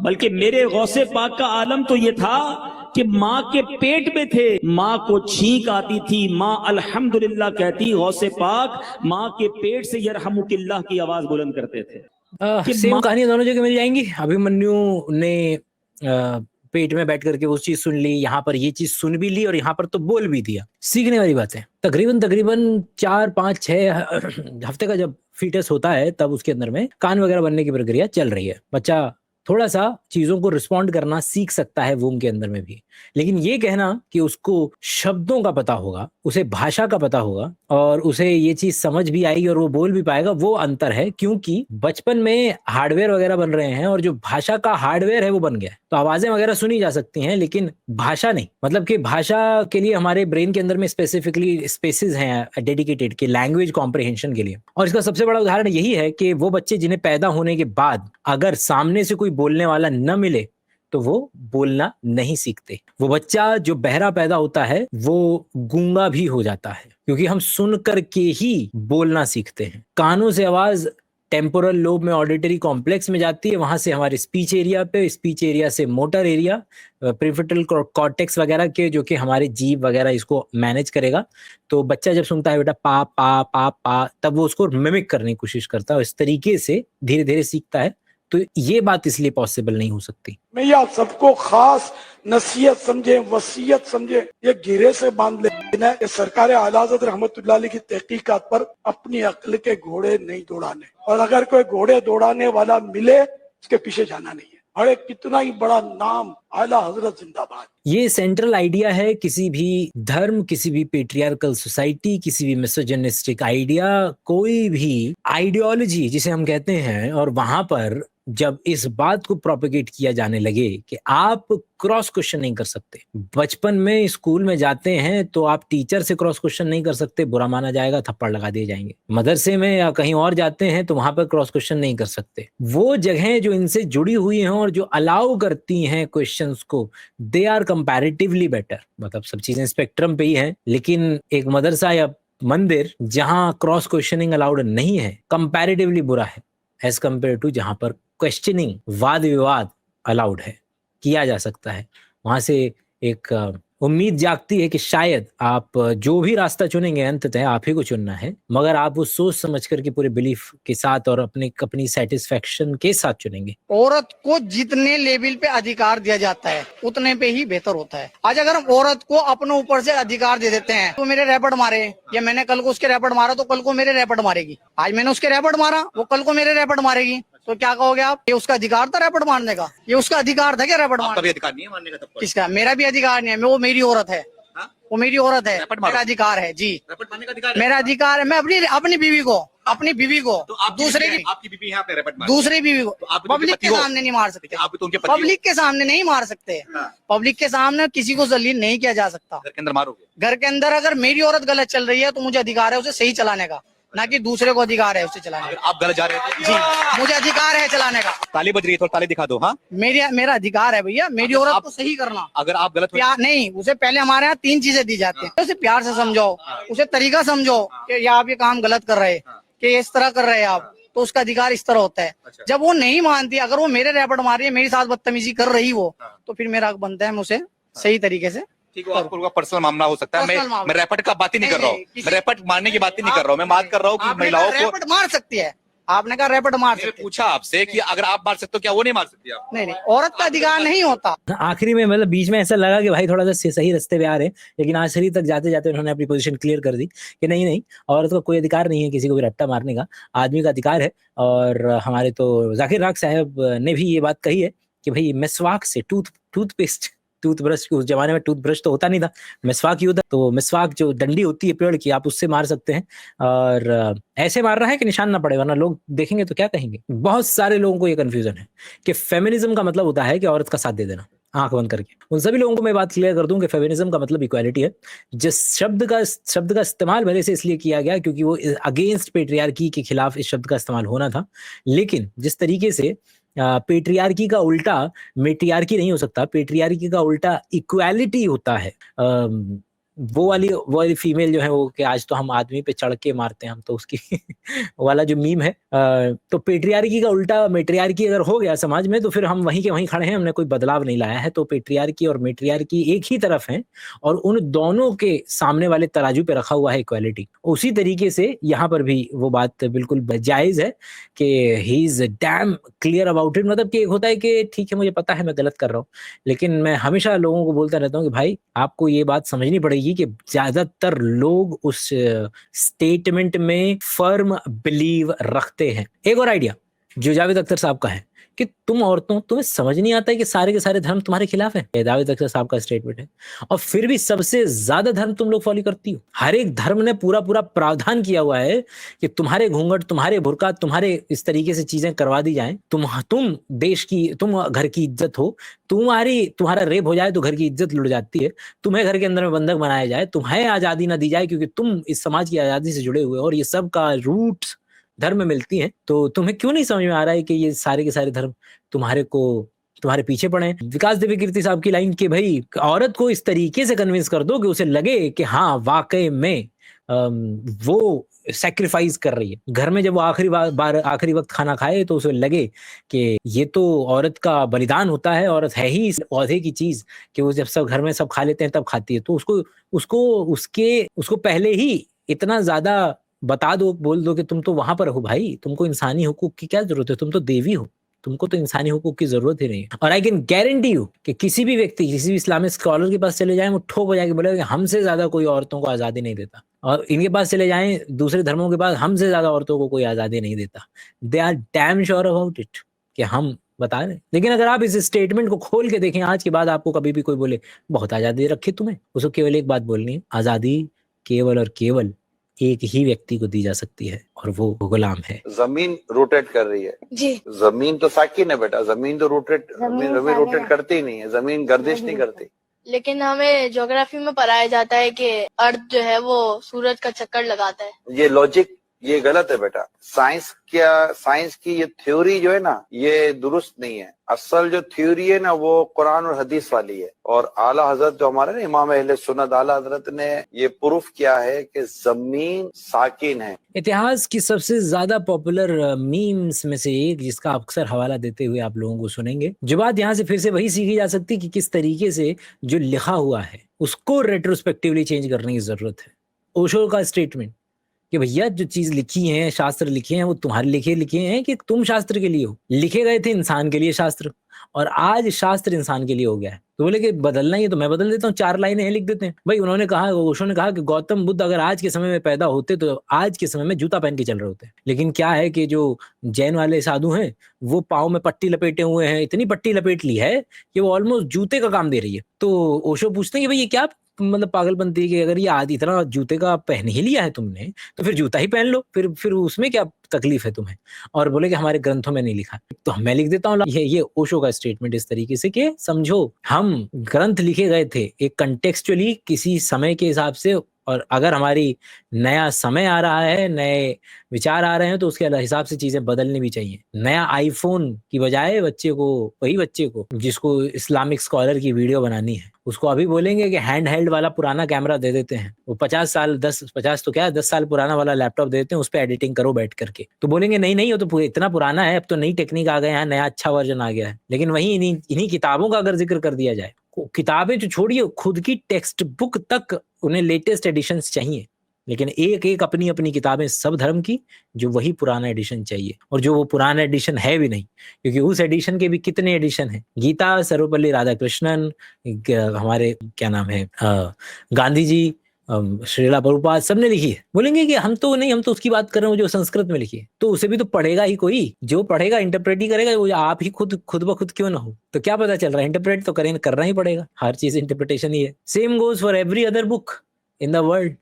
बल्कि मेरे गौसे पाक का आलम तो ये था कि माँ के पेट में थे, माँ को छींक आती थी, माँ अल्हम्दुलिल्लाह कहती, गौसे पाक माँ के पेट से यरहमुकिल्लाह की आवाज बुलंद करते थे कि सेम कहानी दोनों जगह मिल जाएंगी। अभिमन्यु ने पेट में बैठ करके वो चीज सुन ली, यहाँ पर ये चीज सुन भी ली और यहाँ पर तो बोल भी दिया। सीखने वाली बात है। तकरीबन 4-5-6 हफ्ते का जब फीटस होता है तब उसके अंदर में कान वगैरह बनने की प्रक्रिया चल रही है। बच्चा थोड़ा सा चीजों को रिस्पॉन्ड करना सीख सकता है वूम के अंदर में भी, लेकिन ये कहना कि उसको शब्दों का पता होगा, उसे भाषा का पता होगा और उसे ये चीज समझ भी आएगी और वो बोल भी पाएगा, वो अंतर है। क्योंकि बचपन में हार्डवेयर वगैरह बन रहे हैं और जो भाषा का हार्डवेयर है वो बन गया है। तो आवाजें वगैरह सुनी जा सकती हैं लेकिन भाषा नहीं। मतलब कि भाषा के लिए हमारे ब्रेन के अंदर में स्पेसिफिकली स्पेसेस हैं डेडिकेटेड कि लैंग्वेज कॉम्प्रिहेंशन के लिए। और इसका सबसे बड़ा उदाहरण यही है कि वो बच्चे जिन्हें पैदा होने के बाद अगर सामने से कोई बोलने वाला न मिले तो वो बोलना नहीं सीखते। वो बच्चा जो बहरा पैदा होता है वो गूंगा भी हो जाता है, क्योंकि हम सुन करके ही बोलना सीखते हैं। कानों से आवाज टेम्पोरल लोब में ऑडिटरी कॉम्प्लेक्स में जाती है, वहां से हमारे स्पीच एरिया पे, स्पीच एरिया से मोटर एरिया, प्रीफ्रंटल कॉर्टेक्स वगैरह के, जो कि हमारे जीभ वगैरह इसको मैनेज करेगा। तो बच्चा जब सुनता है बेटा पा पा पा पा, तब वो उसको मिमिक करने की कोशिश करता है, इस तरीके से धीरे धीरे सीखता है। तो ये बात इसलिए पॉसिबल नहीं हो सकती। मैं या सबको खास नसीहत समझे, वसीयत समझे, ये गिरे से बांध लेना है। सरकार आला हज़रत रहमतुल्लाह अलैह की तहकीकात पर अपनी अक्ल के घोड़े नहीं दौड़ाने, और अगर कोई घोड़े दौड़ाने वाला मिले उसके पीछे जाना नहीं है। अरे कितना ही बड़ा नाम, आला हजरत जिंदाबाद। ये सेंट्रल आइडिया है किसी भी धर्म, किसी भी पेट्रियार्कल सोसाइटी, किसी भी मिसोजिनिस्टिक आइडिया, कोई भी आइडियोलॉजी जिसे हम कहते हैं। और वहां पर जब इस बात को प्रोपेगेट किया जाने लगे कि आप क्रॉस क्वेश्चन नहीं कर सकते, बचपन में स्कूल में जाते हैं तो आप टीचर से क्रॉस क्वेश्चन नहीं कर सकते, बुरा माना जाएगा, थप्पड़ लगा दिए जाएंगे। मदरसे में या कहीं और जाते हैं तो वहां पर क्रॉस क्वेश्चन नहीं कर सकते। वो जगहें जो इनसे जुड़ी हुई हैं और जो अलाउ करती हैं क्वेश्चंस को, दे आर कंपैरेटिवली बेटर। मतलब सब चीजें स्पेक्ट्रम पे ही हैं, लेकिन एक मदरसा या मंदिर जहां क्रॉस क्वेश्चनिंग अलाउड नहीं है, कंपैरेटिवली बुरा है एज कंपेयर टू जहां पर क्वेश्चनिंग, वाद विवाद अलाउड है, किया जा सकता है। वहां से एक उम्मीद जागती है कि शायद आप जो भी रास्ता चुनेंगे अंततः आप ही को चुनना है, मगर आप वो सोच समझ करके पूरे बिलीफ के साथ और अपनी सेटिस्फेक्शन के साथ चुनेंगे। औरत को जितने लेवल पे अधिकार दिया जाता है उतने पे ही बेहतर होता है। आज अगर हम औरत को अपने ऊपर से अधिकार दे देते हैं, तो मेरे रैपट मारे, या मैंने कल को उसके रैपट मारा तो कल को मेरे रैपट मारेगी। आज मैंने उसके रैपट मारा, वो कल को मेरे रैपट मारेगी, तो क्या कहोगे आप? ये उसका अधिकार था रैपट मारने का? ये उसका अधिकार था क्या रैपट मारने का? अधिकार नहीं है मारने का। किसका? मेरा भी अधिकार नहीं है। वो मेरी औरत है, वो मेरी औरत है, मेरा अधिकार है जी, मेरा अधिकार है। मैं अपनी बीवी को तो दूसरे की, आपकी बीवी है, आपने रैपट मारा, दूसरी बीवी को पब्लिक के सामने नहीं मार सकते। आप तो उनके पब्लिक के सामने नहीं मार सकते। पब्लिक के सामने किसी को जलील नहीं किया जा सकता। घर के अंदर मारोगे? घर के अंदर अगर मेरी औरत गलत चल रही है तो मुझे अधिकार है उसे सही चलाने का, ना कि दूसरे को अधिकार है उसे चलाने का। आप गलत जा रहे हैं जी, मुझे अधिकार है चलाने का। ताली बज रही है, थोड़ा ताली दिखा दो। हाँ, मेरा अधिकार है भैया, मेरी औरत को सही करना। अगर आप गलत प्यार नहीं, उसे पहले हमारे यहाँ 3 चीजें दी जाती है। उसे प्यार से समझाओ, उसे तरीका समझो कि आप ये काम गलत कर रहे हैं, कि इस तरह कर रहे हैं आप, तो उसका अधिकार इस तरह होता है। जब वो नहीं मानती, अगर वो मेरे रैपट मार रही है, मेरे साथ बदतमीजी कर रही वो, तो फिर मेरा हक बनता है मैं उसे सही तरीके से। ठीक है, आपको पर्सनल मामला हो सकता है। मैं रैपट का बात ही नहीं कर रहा हूँ, मैं रैपट मारने की बात ही नहीं कर रहा हूँ। मैं बात कर रहा हूँ कि महिलाओं को रैपट मार सकती है। आपने कहा रैपट मार सकती है। पूछा आपसे कि अगर आप मार सकते हो, क्या वो नहीं मार सकती आप? नहीं, औरत का अधिकार नहीं होता। आखिरी में मतलब बीच में ऐसा लगा कि भाई थोड़ा सा सही रास्ते पे आ रहे हैं, लेकिन आखिरी तक जाते जाते उन्होंने अपनी पोजीशन क्लियर कर दी कि नहीं, औरत को कोई अधिकार नहीं है किसी को भी रट्टा मारने का, आदमी का अधिकार है। और हमारे तो जाकिर नाइक साहब ने भी ये बात कही है कि भाई मिसवाक से टूथब्रश, उस जमाने में टूथब्रश तो होता नहीं था, मिसवाक ही होता। तो मिसवाक जो डंडी होती है पेड़ की, आप उससे मार सकते हैं। और ऐसे मार रहा है कि निशान ना पड़े, वरना लोग देखेंगे तो क्या कहेंगे। बहुत सारे लोगों को ये कंफ्यूजन है कि फेमिनिज्म का मतलब होता है कि औरत का साथ दे देना आंख बंद करके। उन सभी लोगों को मैं बात क्लियर कर दूं कि फेमिनिज्म का मतलब इक्वालिटी है। जिस शब्द का इस्तेमाल मेरे से इसलिए किया गया क्योंकि वो अगेंस्ट पेट्रियार्की के खिलाफ इस शब्द का इस्तेमाल होना था। लेकिन जिस तरीके से पेट्रियार्की का उल्टा मेट्रियार्की नहीं हो सकता, पेट्रियार्की का उल्टा इक्वालिटी होता है। वो वाली फीमेल जो है वो कि आज तो हम आदमी पे चढ़ के मारते हैं हम तो उसकी वाला जो मीम है। तो पेट्रियार्की का उल्टा मेट्रियार्की अगर हो गया समाज में तो फिर हम वहीं के वहीं खड़े हैं, हमने कोई बदलाव नहीं लाया है। तो पेट्रियार्की और मेट्रियार्की एक ही तरफ है और उन दोनों के सामने वाले तराजू पे रखा हुआ है इक्वालिटी। उसी तरीके से यहाँ पर भी वो बात बिल्कुल जायज है कि he is damn clear about it. मतलब कि एक होता है कि ठीक है मुझे पता है मैं गलत कर रहा हूँ, लेकिन मैं हमेशा लोगों को बोलता रहता हूँ कि भाई आपको ये बात समझनी पड़ेगी कि ज्यादातर लोग उस स्टेटमेंट में फर्म बिलीव रखते हैं। एक और आइडिया जो जावेद अख्तर साहब का है कि तुम औरतों, तुम्हें समझ नहीं आता है कि सारे के सारे धर्म तुम्हारे खिलाफ है। ये जावेद अख्तर साहब का स्टेटमेंट है और फिर भी सबसे ज्यादा धर्म तुम लोग फॉलो करती हो। हर एक धर्म ने पूरा पूरा प्रावधान किया हुआ है कि तुम्हारे घूंघट, तुम्हारे बुर्का, तुम्हारे इस तरीके से चीजें करवा दी जाएं। तुम देश की, तुम घर की इज्जत हो, तुम्हारा रेप हो जाए तो घर की इज्जत लुट जाती है, तुम्हें घर के अंदर में बंधक बनाया जाए, तुम्हें आजादी ना दी जाए क्योंकि तुम इस समाज की आजादी से जुड़े हुए हो और ये सब का रूट्स धर्म में मिलती हैं। तो तुम्हें क्यों नहीं समझ में आ रहा है कि ये सारे के सारे धर्म तुम्हारे पीछे पड़े हैं। विकास देवी कीर्ति साहब की लाइन कि भाई औरत को इस तरीके से कन्विंस कर दो कि उसे लगे कि हाँ वाकई में वो सैक्रिफाइस कर रही है। घर में जब वो आखिरी वक्त खाना खाए तो उसे लगे कि ये तो औरत का बलिदान होता है, औरत है ही इस पौधे की चीज कि वो जब सब घर में सब खा लेते हैं तब खाती है। तो उसको पहले ही इतना ज्यादा बता दो, बोल दो कि तुम तो वहां पर हो भाई, तुमको इंसानी हुकूक की क्या जरूरत है, तुम तो देवी हो, तुमको तो इंसानी हुकूक की जरूरत ही नहीं है। और आई कैन गारंटी यू कि किसी भी व्यक्ति, किसी भी इस्लामिक स्कॉलर के पास चले जाएं, वो ठोक बजा के बोलेगा कि हमसे ज्यादा कोई औरतों को आजादी नहीं देता। और इनके पास चले जाएं दूसरे धर्मों के पास, हमसे ज्यादा औरतों को कोई आजादी नहीं देता। They are damn sure about it कि हम बता रहे। लेकिन अगर आप इस स्टेटमेंट को खोल के देखें, आज के बाद आपको कभी भी कोई बोले बहुत आजादी रखी तुम्हें, उसको केवल एक बात बोलनी है, आजादी केवल और केवल एक ही व्यक्ति को दी जा सकती है और वो गुलाम है। जमीन रोटेट कर रही है जी। जमीन तो साकिन है बेटा, जमीन तो जमीन रोटेट करती ही नहीं है, जमीन गर्दिश नहीं करती। लेकिन हमें ज्योग्राफी में पढ़ाया जाता है कि अर्थ जो है वो सूरज का चक्कर लगाता है। ये लॉजिक ये गलत है बेटा। साइंस की ये थ्योरी जो है ना ये दुरुस्त नहीं है। असल जो थ्योरी है ना वो कुरान और हदीस वाली है। और आला हजरत जो हमारे ना इमाम अहले सुन्नत आला हजरत ने ये प्रूफ किया है कि जमीन साकिन है। इतिहास की सबसे ज्यादा पॉपुलर मीम्स में से एक, जिसका अक्सर हवाला देते हुए आप लोगों को सुनेंगे, जो बात यहाँ से फिर से वही सीखी जा सकती है कि किस तरीके से जो लिखा हुआ है उसको रेट्रोस्पेक्टिवली चेंज करने की जरूरत है। ओशो का स्टेटमेंट कि भैया जो चीज लिखी है, शास्त्र लिखे हैं, वो तुम्हारे लिखे हैं कि तुम शास्त्र के लिए हो। लिखे गए थे इंसान के लिए शास्त्र, और आज शास्त्र इंसान के लिए हो गया है। तो बोले कि बदलना ही है तो मैं बदल देता हूँ, 4 लाइनें हैं लिख देते हैं। भाई उन्होंने कहा, ओशो ने कहा कि गौतम बुद्ध अगर आज के समय में पैदा होते तो आज के समय में जूता पहन के चल रहे होते। लेकिन क्या है कि जो जैन वाले साधु हैं वो पाँव में पट्टी लपेटे हुए हैं, इतनी पट्टी लपेट ली है कि वो ऑलमोस्ट जूते का काम दे रही है। तो ओशो पूछते हैं कि भाई ये क्या मतलब पागलपंती कि अगर ये आज इतना जूते का पहन ही लिया है तुमने तो फिर जूता ही पहन लो, फिर उसमें क्या तकलीफ है तुम्हें। और बोले कि हमारे ग्रंथों में नहीं लिखा, तो मैं लिख देता हूँ। ये ओशो का स्टेटमेंट इस तरीके से कि समझो हम ग्रंथ लिखे गए थे एक कंटेक्चुअली किसी समय के हिसाब से, और अगर हमारी नया समय आ रहा है, नए विचार आ रहे हैं तो उसके हिसाब से चीजें बदलनी भी चाहिए। नया आईफोन की बजाय वही बच्चे को जिसको इस्लामिक स्कॉलर की वीडियो बनानी है उसको अभी बोलेंगे कि हैंड हेल्ड वाला पुराना कैमरा दे देते हैं, वो 10 साल पुराना वाला लैपटॉप दे देते हैं, उस पर एडिटिंग करो बैठ करके। तो बोलेंगे नहीं वो तो इतना पुराना है, अब तो नई टेक्निक आ गए हैं, नया अच्छा वर्जन आ गया है। लेकिन वही इन्हीं किताबों का अगर जिक्र कर दिया जाए, किताबें जो छोड़िए खुद की टेक्स्ट बुक तक उन्हें लेटेस्ट एडिशंस चाहिए, लेकिन एक अपनी अपनी किताबें सब धर्म की, जो वही पुराना एडिशन चाहिए। और जो वो पुराना एडिशन है भी नहीं, क्योंकि उस एडिशन के भी कितने एडिशन हैं। गीता सर्वपल्ली राधाकृष्णन, हमारे क्या नाम है गांधी जी, श्रीला प्रभुपाद, सबने लिखी है। बोलेंगे कि हम तो उसकी बात कर रहे हैं जो संस्कृत में लिखी है। तो उसे भी तो पढ़ेगा ही कोई, जो पढ़ेगा इंटरप्रेट ही करेगा। वो आप ही खुद ब खुद क्यों ना हो, तो क्या पता चल रहा है, इंटरप्रेट तो करना ही पड़ेगा। हर चीज इंटरप्रिटेशन ही है। Same goes for every other book in the world.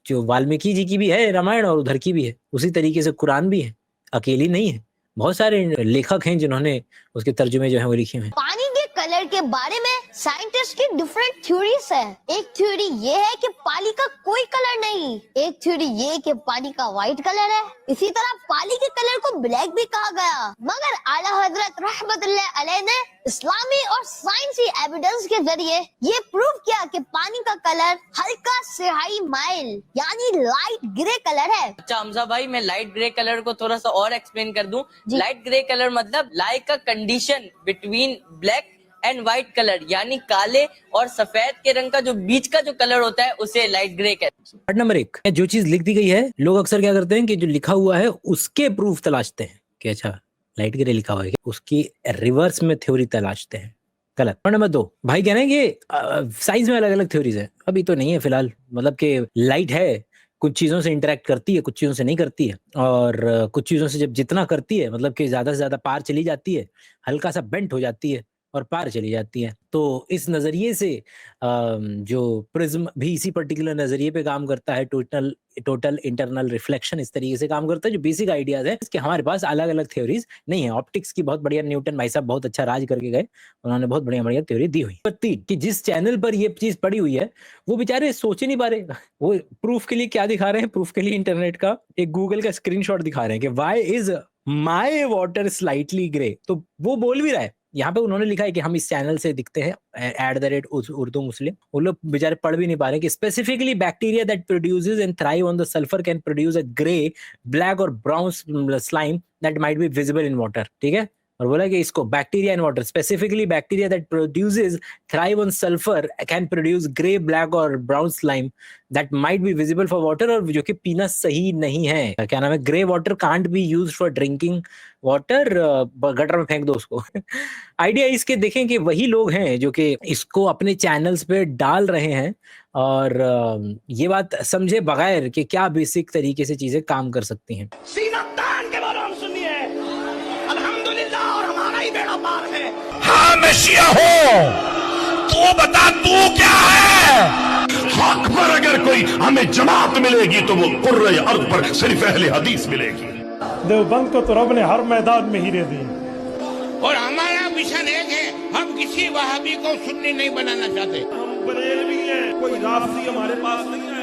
जो वाल्मीकि जी की भी है रामायण और उधर की भी है, उसी तरीके से कुरान भी है, अकेली नहीं है। बहुत सारे लेखक हैं जिन्होंने उसके तर्जुमे जो है वो लिखे हुए हैं। पानी के कलर के बारे में साइंटिस्ट की डिफरेंट थ्योरीज है। एक थ्योरी ये है कि पानी का कोई कलर नहीं, एक थ्योरी ये कि पानी का व्हाइट कलर है। इसी तरह पानी के कलर को ब्लैक भी कहा गया, मगर आला हजरत रहमतुल्लाह अलैह ने इस्लामी और साइंसी एविडेंस के जरिए ये प्रूव किया कि पानी का कलर हल्का सिहाई माइल यानी लाइट ग्रे कलर है। अच्छा हमजा भाई, मैं लाइट ग्रे कलर को थोड़ा सा और एक्सप्लेन कर दूं। लाइट ग्रे कलर मतलब like a condition between black and white colour, यानी काले और सफेद के रंग का जो बीच का जो कलर होता है उसे लाइट ग्रे कहते हैं। पार्ट नंबर 1, जो चीज लिख दी गई है लोग अक्सर क्या करते हैं कि जो लिखा हुआ है उसके प्रूफ तलाशते हैं कि अच्छा लाइट ग्रे लिखा हुआ है, उसकी रिवर्स में थ्योरी तलाशते हैं। गलत। पार्ट नंबर 2, भाई कह रहे हैं कि साइंस में अलग अलग थ्योरीज है, अभी तो नहीं है फिलहाल, मतलब कि लाइट है कुछ चीजों से इंटरेक्ट करती है, कुछ चीजों से नहीं करती है, और कुछ चीजों से जब जितना करती है मतलब कि ज्यादा से ज्यादा पार चली जाती है, हल्का सा बेंट हो जाती है और पार चली जाती है। तो इस नजरिए से जो प्रिज्म भी इसी पर्टिकुलर नजरिए पे काम करता है, टोटल इंटरनल रिफ्लेक्शन इस तरीके से काम करता है। जो बेसिक आइडियाज है इसके हमारे पास अलग अलग थ्योरीज नहीं है। ऑप्टिक्स की बहुत बढ़िया न्यूटन भाई साहब बहुत अच्छा राज करके गए, उन्होंने बहुत बढ़िया बढ़िया थ्योरी दी हुई। 3 कि जिस चैनल पर ये चीज पड़ी हुई है वो बेचारे सोच ही नहीं पा रहे, वो प्रूफ के लिए क्या दिखा रहे हैं, प्रूफ के लिए इंटरनेट का एक गूगल का स्क्रीनशॉट दिखा रहे हैं कि why is my water slightly grey. तो वो बोल भी रहा है, यहाँ पे उन्होंने लिखा है कि हम इस चैनल से दिखते हैं @उर्दू मुस्लिम। वो लोग बेचारे पढ़ भी नहीं पा रहे कि specifically bacteria that produces and thrive on the sulphur can produce a grey, black और brown slime that might be visible in water. ठीक है, और बोला कि इसको bacteria in water, specifically bacteria that produces thrive on sulphur can produce grey, black और brown slime that might be visible for water, और जो कि पीना सही नहीं है। क्या नाम है, grey water can't be used for drinking water, gutter में फेंक दो उसको। आइडिया इसके देखें कि वही लोग हैं जो कि इसको अपने चैनल्स पे डाल रहे हैं, और ये बात समझे बगैर कि क्या बेसिक तरीके से चीजें काम कर सकती हैं। सीना तान के बोलो, हम सुनिए अल्हम्दुलिल्लाह और हमारा ही बेड़ा पार है। हाँ मैं शिया हूँ, तू बता तू क्या है। हक पर अगर कोई हमें जमात मिलेगी तो वो कुर्रे अर्द पर सिर्फ अहले हदीस मिलेगी। देवबंद को तो रब ने हर मैदान में हीरे दी, और हमारा मिशन एक है, हम किसी वहाबी को सुन्नी नहीं बनाना चाहते। हम बरेलवी हैं, कोई राफसी हमारे पास नहीं है।